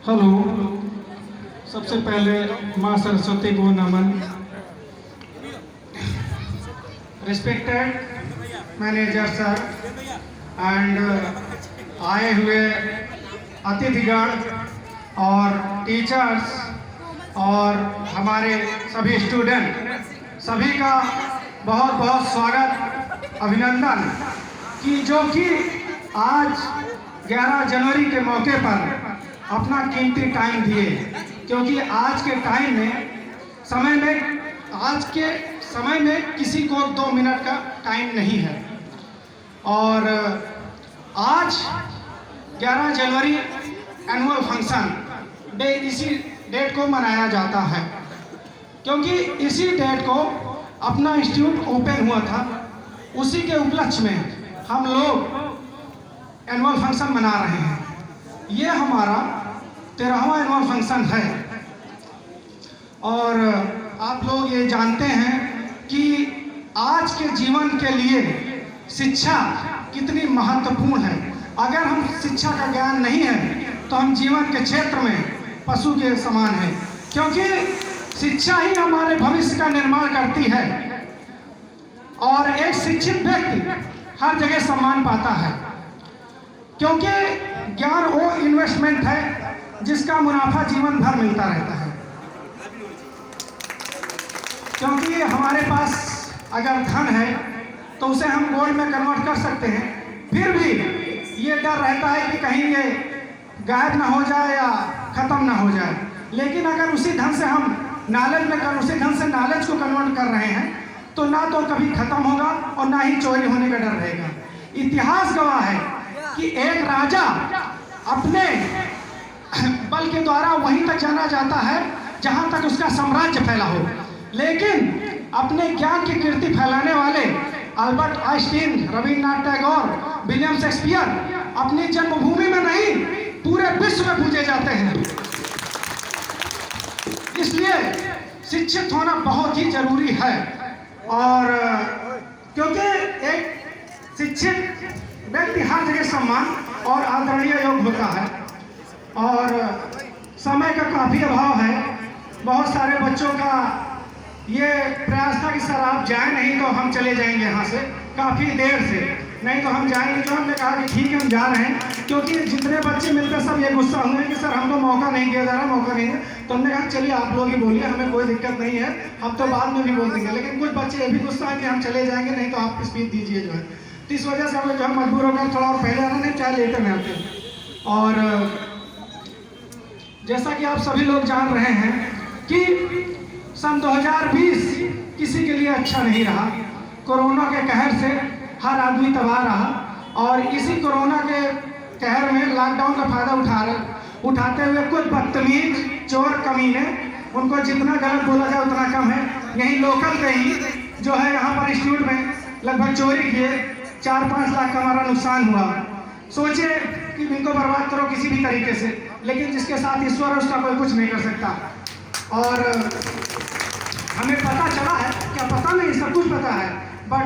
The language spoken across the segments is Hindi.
हेलो। सबसे पहले माँ सरस्वती को नमन। रिस्पेक्टेड मैनेजर सर एंड आए हुए अतिथिगण और टीचर्स और हमारे सभी स्टूडेंट, सभी का बहुत बहुत स्वागत, अभिनंदन कि जो कि आज 11 जनवरी के मौके पर अपना कीमती टाइम दिए, क्योंकि आज के समय में किसी को 2 मिनट का टाइम नहीं है। और आज 11 जनवरी एनुअल फंक्शन डे इसी डेट को मनाया जाता है, क्योंकि इसी डेट को अपना इंस्टीट्यूट ओपन हुआ था। उसी के उपलक्ष्य में हम लोग एनुअल फंक्शन मना रहे हैं। ये हमारा 13वां एनुअल फंक्शन है। और आप लोग ये जानते हैं कि आज के जीवन के लिए शिक्षा कितनी महत्वपूर्ण है। अगर हम शिक्षा का ज्ञान नहीं है तो हम जीवन के क्षेत्र में पशु के समान हैं, क्योंकि शिक्षा ही हमारे भविष्य का निर्माण करती है। और एक शिक्षित व्यक्ति हर जगह सम्मान पाता है, क्योंकि ज्ञान वो इन्वेस्टमेंट है जिसका मुनाफा जीवन भर मिलता रहता है। क्योंकि हमारे पास अगर धन है तो उसे हम गोल्ड में कन्वर्ट कर सकते हैं, फिर भी ये डर रहता है कि कहीं ये गायब ना हो जाए या खत्म ना हो जाए। लेकिन अगर उसी ढंग से हम उसी ढंग से नॉलेज को कन्वर्ट कर रहे हैं तो ना तो कभी खत्म होगा और ना ही चोरी होने का डर रहेगा। इतिहास गवाह है कि एक राजा अपने बल के द्वारा वहीं तक जाना जाता है जहां तक उसका साम्राज्य फैला हो, लेकिन अपने ज्ञान की कीर्ति फैलाने वाले Albert Einstein, Rabindranath Tagore, William Shakespeare अपनी जन्मभूमि में नहीं पूरे विश्व में पूजे जाते हैं। इसलिए शिक्षित होना बहुत ही जरूरी है। और क्योंकि एक शिक्षित व्यक्ति हर जगह सम्मान और आदरणीय योग होता है। और समय का काफ़ी अभाव है। बहुत सारे बच्चों का ये प्रयास था कि सर आप जाएं, नहीं तो हम चले जाएंगे यहाँ से काफ़ी देर से, नहीं तो हम जाएंगे। तो हमने कहा कि ठीक है हम जा रहे हैं, क्योंकि जितने बच्चे मिलकर सब ये गुस्सा हुए कि सर हमको मौका नहीं दिया जा रहा, मौका नहीं है। तो हमने कहा चलिए आप लोग ही बोलिए, हमें कोई दिक्कत नहीं है, हम तो बाद में भी बोल देंगे। लेकिन कुछ बच्चे ये भी गुस्सा है कि हम चले जाएंगे, नहीं तो आप स्पीच दीजिए जो है। तो इस वजह से हम जो है मजबूर होकर थोड़ा और पहले आना, नहीं चाहे लेटर में आते हैं। और जैसा कि आप सभी लोग जान रहे हैं कि सन 2020 किसी के लिए अच्छा नहीं रहा। कोरोना के कहर से हर आदमी तबाह रहा, और इसी कोरोना के कहर में लॉकडाउन का फायदा उठाते हुए कुछ बदतमीज चोर कमीने, उनको जितना गलत बोला जाए उतना कम है, यही लोकल के ही जो है यहाँ पर इंस्टीट्यूट में लगभग चोरी किए, 4-5 लाख का हमारा नुकसान हुआ। सोचे कि इनको बर्बाद करो किसी भी तरीके से, लेकिन जिसके साथ ईश्वर है उसका कोई कुछ नहीं कर सकता। और हमें पता चला है, क्या पता नहीं, सब कुछ पता है, बट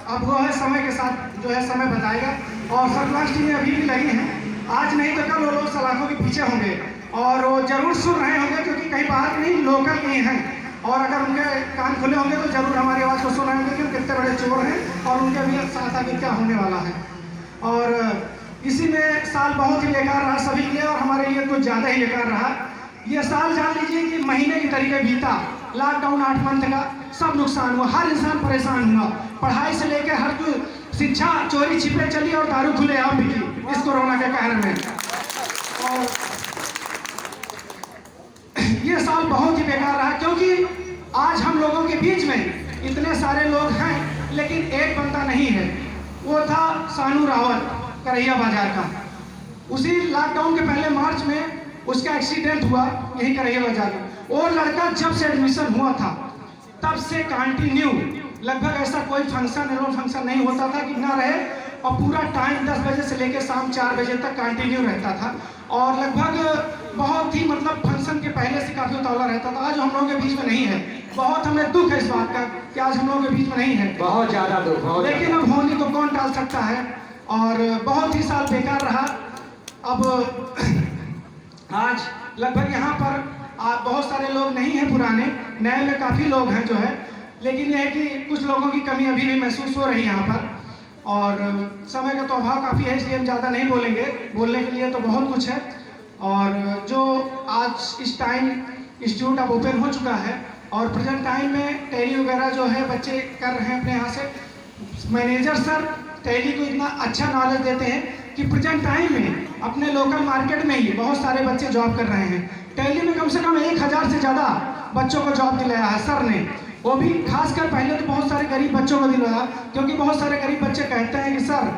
अब वो है समय के साथ जो है समय बताएगा। और सरप्लस टीमें अभी भी लगी हैं, आज नहीं तो कल वो लोग सलाखों के पीछे होंगे और वो जरूर सुन रहे होंगे, क्योंकि कहीं बाहर नहीं लोकल नहीं हैं। और अगर उनके कान खुले होंगे तो जरूर हमारी आवाज़ को सुन रहे होंगे कि कितने बड़े चोर हैं और उनके भी साथ आगे क्या होने वाला है। और इसी में साल बहुत ही बेकार रहा सभी के लिए, और हमारे लिए कुछ ज़्यादा ही बेकार रहा। ये साल जान लीजिए कि महीने की तरीके बीता, लॉकडाउन 8 मंथ का, सब नुकसान हुआ, हर इंसान परेशान हुआ। पढ़ाई से लेकर हर कोई, शिक्षा चोरी छिपे चली और दारू खुलेआम बिकी इस कोरोना के कहर में। और ये साल बहुत ही बेकार रहा, क्योंकि आज हम लोगों के बीच में इतने सारे लोग हैं, लेकिन एक बंदा नहीं है। वो था सानू रावत, करैया बाजार का। उसी लॉकडाउन के पहले मार्च में उसका एक्सीडेंट हुआ यही करैया बाजार में। वो लड़का जब से एडमिशन हुआ था तब से कंटिन्यू, लगभग ऐसा कोई फंक्शन एनुअल फंक्शन नहीं होता था कि ना रहे, और पूरा टाइम 10 बजे से लेकर शाम 4 बजे तक कंटिन्यू रहता था। और लगभग बहुत ही मतलब फंक्शन के पहले से काफ़ी उतावला रहता था। आज हम लोगों के बीच में नहीं है, बहुत हमें दुख है इस बात का कि आज हम लोगों के बीच में नहीं है, बहुत ज़्यादा दुख। लेकिन अब होली तो कौन टाल सकता है। और बहुत ही साल बेकार रहा। अब आज लगभग यहाँ पर बहुत सारे लोग नहीं हैं पुराने, नए में काफ़ी लोग हैं जो है, लेकिन यह है कि कुछ लोगों की कमी अभी भी महसूस हो रही है यहाँ पर। और समय का तो अभाव काफ़ी है, इसलिए हम ज़्यादा नहीं बोलेंगे, बोलने के लिए तो बहुत कुछ है। और जो आज इस टाइम इंस्टीट्यूट अब ओपन हो चुका है और प्रेजेंट टाइम में टैली वगैरह जो है बच्चे कर रहे हैं अपने यहाँ से। मैनेजर सर टैली को इतना अच्छा नॉलेज देते हैं कि प्रेजेंट टाइम में अपने लोकल मार्केट में ही बहुत सारे बच्चे जॉब कर रहे हैं। टैली में कम से कम 1000 से ज़्यादा बच्चों को जॉब दिलाया है सर ने, वो भी खासकर पहले तो बहुत सारे गरीब बच्चों को दिलाया, क्योंकि बहुत सारे गरीब बच्चे कहते हैं कि सर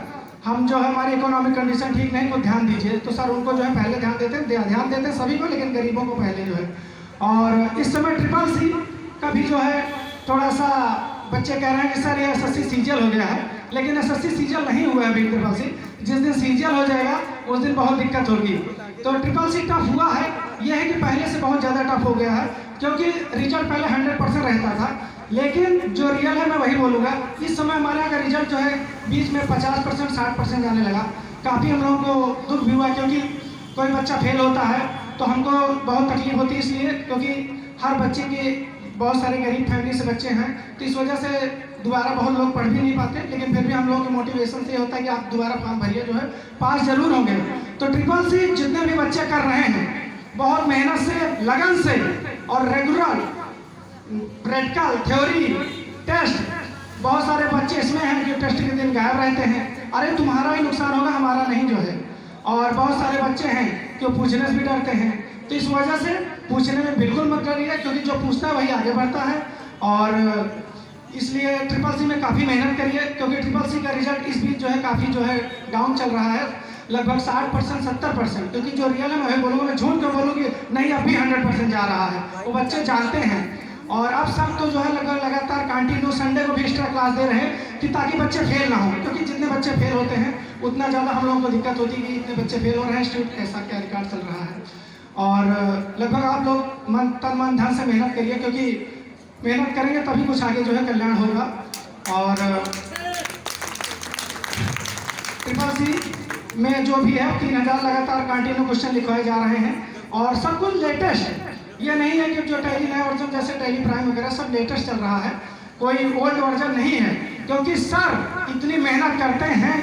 हम जो है हमारी इकोनॉमिक कंडीशन ठीक नहीं, को ध्यान दीजिए। तो सर उनको जो है पहले ध्यान देते हैं सभी को, लेकिन गरीबों को पहले जो है। और इस समय ट्रिपल सी का भी जो है थोड़ा सा बच्चे कह रहे हैं कि सर ये SSC सीजल हो गया है, लेकिन SSC सीजल नहीं हुआ है अभी ट्रिपल सी। जिस दिन सीजल हो जाएगा उस दिन बहुत दिक्कत होगी। तो ट्रिपल सी टफ हुआ है, यह है कि पहले से बहुत ज़्यादा टफ हो गया है, क्योंकि रिजल्ट पहले 100% रहता था, लेकिन जो रियल है मैं वही बोलूँगा। इस समय हमारे यहाँ का रिजल्ट जो है बीच में 50% 60% जाने लगा। काफ़ी हम लोगों को दुख भी हुआ, क्योंकि कोई बच्चा फेल होता है तो हमको बहुत तकलीफ होती है, इसलिए क्योंकि हर बच्चे के बहुत सारे गरीब फैमिली से बच्चे हैं, तो इस वजह से दोबारा बहुत लोग पढ़ भी नहीं पाते। लेकिन फिर भी हम लोगों के मोटिवेशन से ये होता है कि आप दोबारा फॉर्म भरिए, जो है पास जरूर होंगे। तो ट्रिपल सी जितने भी बच्चे कर रहे हैं बहुत मेहनत से, लगन से और रेगुलर प्रैक्टिकल थ्योरी टेस्ट, बहुत सारे बच्चे इसमें हैं जो टेस्ट के दिन गायब रहते हैं, अरे तुम्हारा ही नुकसान होगा हमारा नहीं जो है। और बहुत सारे बच्चे हैं जो पूछने से भी डरते हैं, तो इस वजह से पूछने में बिल्कुल मत डरिए, क्योंकि जो पूछता है वही आगे बढ़ता है। और इसलिए ट्रिपल सी में काफ़ी मेहनत करिए, क्योंकि ट्रिपल सी का रिजल्ट इस बीच जो है काफ़ी जो है डाउन चल रहा है, लगभग 60% 70%। क्योंकि जो रियल है मैं वही बोलूँगा, मैं झूठ क्यों बोलूँगी, नहीं अब भी 100% जा रहा है, वो बच्चे जानते हैं। और अब सब तो जो है लगातार कंटिन्यू संडे को भी एक्स्ट्रा क्लास दे रहे हैं कि ताकि बच्चे फेल ना हो, क्योंकि जितने बच्चे फेल होते हैं उतना ज़्यादा हम लोगों को दिक्कत होती है कि इतने बच्चे फेल हो रहे हैं, स्टूडेंट कैसा क्या रिकॉर्ड चल रहा है। और लगभग आप लोग तन मन धन से मेहनत करिए, क्योंकि मेहनत करेंगे तभी कुछ आगे जो है कल्याण होगा। और ट्रिपल सी में जो भी है 3000 लगातार कंटिन्यू क्वेश्चन लिखवाए जा रहे हैं, और सब कुछ लेटेस्ट है। ये नहीं है कि जो टैली नया वर्जन जैसे टैली प्राइम वगैरह सब लेटेस्ट चल रहा है, कोई ओल्ड वर्जन नहीं है। क्योंकि सर इतनी मेहनत करते हैं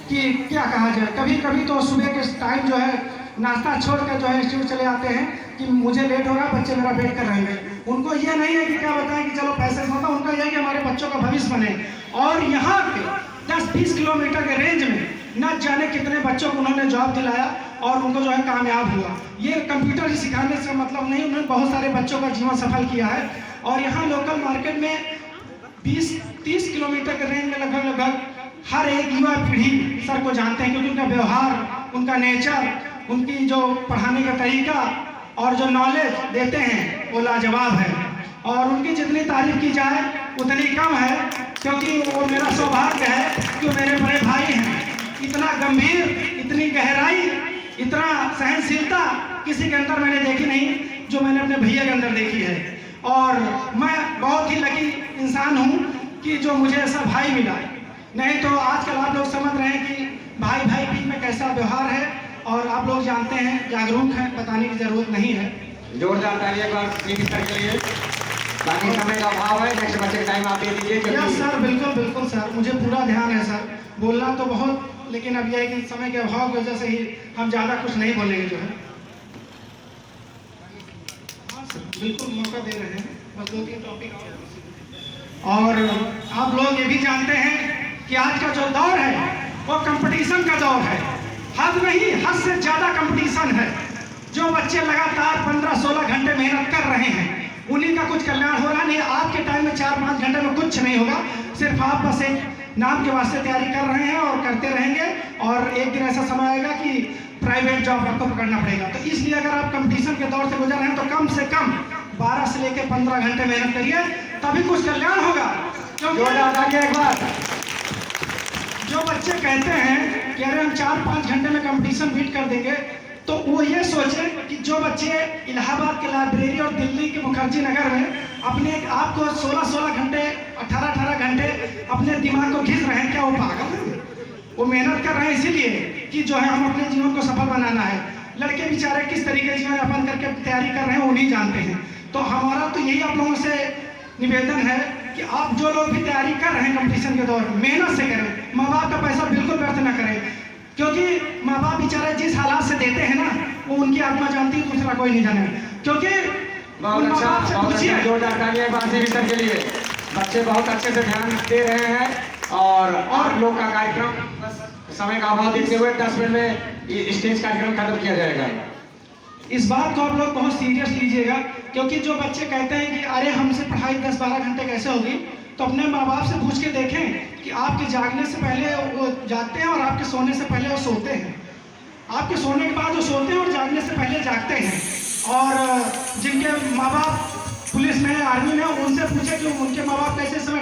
कि क्या कहा जाए। कभी कभी तो सुबह के टाइम जो है नाश्ता छोड़कर जो है इंस्टीट्यूट चले आते हैं कि मुझे लेट हो रहा है, बच्चे मेरा वेट कर रहे हैं। उनको ये नहीं है कि क्या बताएं कि चलो पैसे से, उनका यह है कि हमारे बच्चों का भविष्य बने। और यहाँ के 10-20 किलोमीटर के रेंज में न जाने कितने बच्चों को उन्होंने जॉब दिलाया और उनको जो है कामयाब हुआ। ये कंप्यूटर सिखाने से मतलब नहीं, उन्होंने बहुत सारे बच्चों का जीवन सफल किया है। और यहाँ लोकल मार्केट में 20-30 किलोमीटर के रेंज में लगभग हर एक युवा पीढ़ी सर को जानते हैं, क्योंकि उनका व्यवहार, उनका नेचर, उनकी जो पढ़ाने का तरीका और जो नॉलेज देते हैं वो लाजवाब है। और उनकी जितनी तारीफ की जाए उतनी कम है, क्योंकि वो मेरा सौभाग्य है कि वो मेरे बड़े भाई हैं। इतना गंभीर, इतनी गहराई, इतना सहनशीलता किसी के अंदर मैंने देखी नहीं जो मैंने अपने भैया के अंदर देखी है। और मैं बहुत ही लकी इंसान हूँ कि जो मुझे ऐसा भाई मिला। नहीं तो आजकल आप लोग समझ रहे हैं कि भाई भाई बीच में कैसा व्यवहार है, और आप लोग जानते हैं, जागरूक हैं, बताने की जरूरत नहीं है। जोरदार ताली एक बार सर के लिए। बाकी समय का अभाव है, नेक्स्ट बच्चे का टाइम आप दे दीजिए। यस सर, बिल्कुल बिल्कुल सर, मुझे पूरा ध्यान है सर। बोलना तो बहुत, लेकिन अब यह है कि समय के अभाव की वजह से ही हम ज़्यादा कुछ नहीं बोलेंगे जो है। हाँ सर, बिल्कुल मौका दे रहे हैं, बस 2-3 टॉपिक। और आप लोग ये भी जानते हैं कि आज का जो दौर है वो कंपटीशन का दौर है। हद नहीं, हद से ज़्यादा कंपटीशन है। जो बच्चे लगातार 15-16 घंटे मेहनत कर रहे हैं उन्हीं का कुछ कल्याण हो रहा नहीं। आज के टाइम में 4-5 घंटे में कुछ नहीं होगा, सिर्फ आप बस एक नाम के वास्ते तैयारी कर रहे हैं और करते रहेंगे। और एक दिन ऐसा समय आएगा कि प्राइवेट जॉब आपको पकड़ना पड़ेगा। तो इसलिए अगर आप कंपटीशन के दौर से गुजर रहे हैं तो कम से कम 12 से लेकर 15 घंटे मेहनत करिए, तभी कुछ कल्याण होगा। जो बच्चे कहते हैं कि अरे हम 4-5 घंटे में कंपटीशन बीट कर देंगे, तो वो ये सोचें कि जो बच्चे इलाहाबाद के लाइब्रेरी और दिल्ली के मुखर्जी नगर में अपने आप को 16-16 घंटे, 18-18 घंटे अपने दिमाग को घिस रहे हैं, क्या वो पागल हैं? वो मेहनत कर रहे हैं इसीलिए कि जो है हम अपने जीवन को सफल बनाना है। लड़के बेचारे किस तरीके से जीवन यापन करके तैयारी कर रहे हैं वो नहीं जानते हैं। तो हमारा तो यही आप लोगों से निवेदन है कि आप जो लोग भी तैयारी कर रहे हैं कंपटीशन के दौर में मेहनत से करें, माँ बाप का पैसा बिल्कुल व्यर्थ ना करें, क्योंकि माँ बाप बेचारे जिस हालात से देते हैं ना वो उनकी आत्मा जानती है, दूसरा कोई नहीं जाने। क्योंकि बहुत उन माँ बाप से अच्छा पूछिए। जोरदार तालियां एक बार सी वितर के लिए। बच्चे बहुत अच्छे से ध्यान दे रहे हैं और आप लोग का कार्यक्रम बस समय का अभाव देखते हुए 10 मिनट में स्टेज कार्यक्रम खत्म किया जाएगा। इस बात को आप लोग बहुत सीरियस लीजिएगा, क्योंकि जो बच्चे कहते हैं कि अरे हमसे पढ़ाई 10-12 घंटे कैसे होगी, तो अपने माँ बाप से पूछ के देखें कि आपके जागने से पहले वो जागते हैं और आपके सोने से पहले वो सोते हैं। आपके सोने के बाद वो सोते हैं और जागने से पहले जागते हैं। और जिनके माँ बाप पुलिस में आर्मी में उनसे पूछे कि उनके माँ बाप कैसे समय